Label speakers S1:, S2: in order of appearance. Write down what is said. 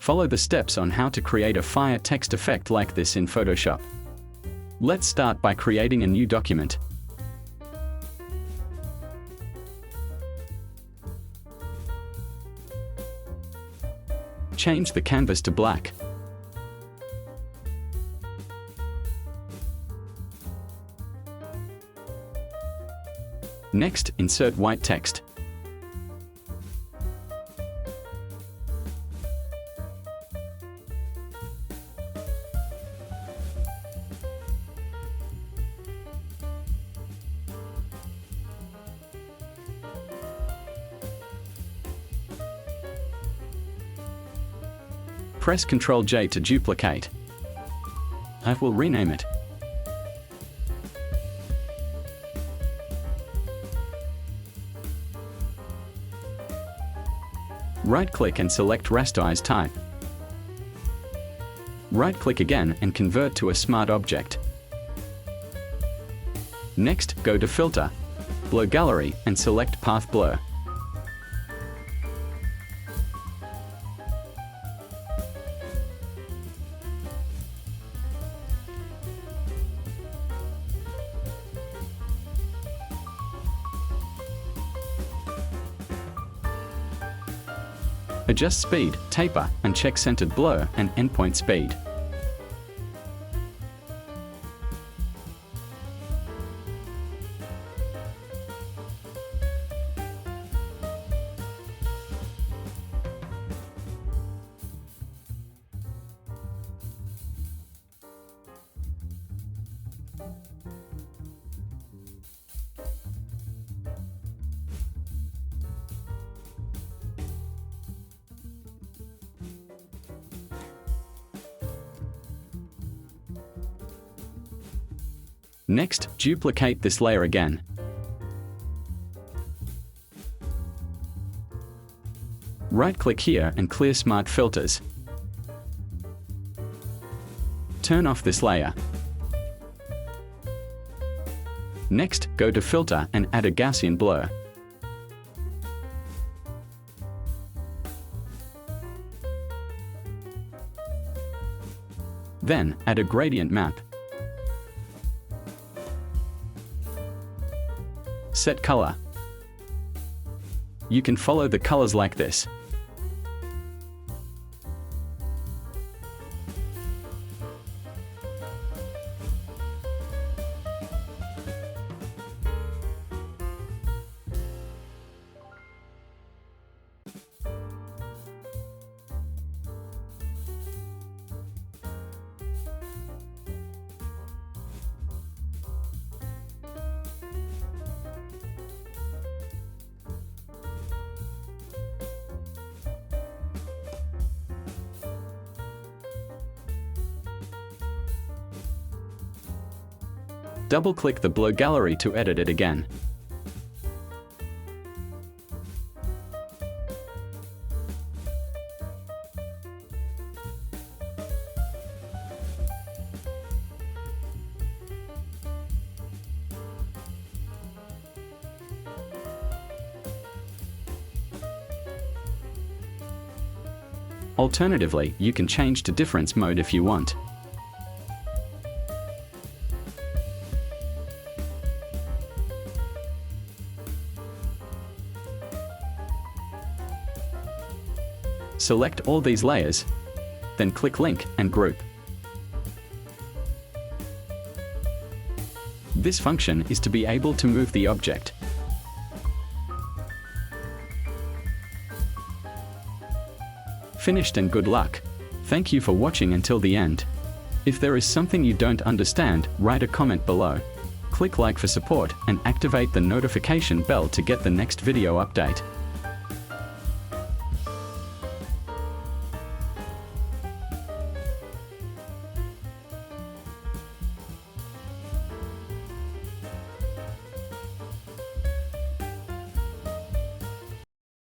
S1: Follow the steps on how to create a fire text effect like this in Photoshop. Let's start by creating a new document. Change the canvas to black. Next, insert white text. Press Ctrl J to duplicate. I will rename it. Right-click and select Rasterize Type. Right-click again and convert to a smart object. Next, go to Filter, Blur Gallery and select Path Blur. Adjust speed, taper, and check centered blur and endpoint speed. Next, duplicate this layer again. Right-click here and clear Smart Filters. Turn off this layer. Next, go to Filter and add a Gaussian blur. Then, add a gradient map. Set color. You can follow the colors like this. Double-click the Blur Gallery to edit it again. Alternatively, you can change to difference mode if you want. Select all these layers, then click Link and Group. This function is to be able to move the object. Finished and good luck. Thank you for watching until the end. If there is something you don't understand, write a comment below. Click like for support and activate the notification bell to get the next video update.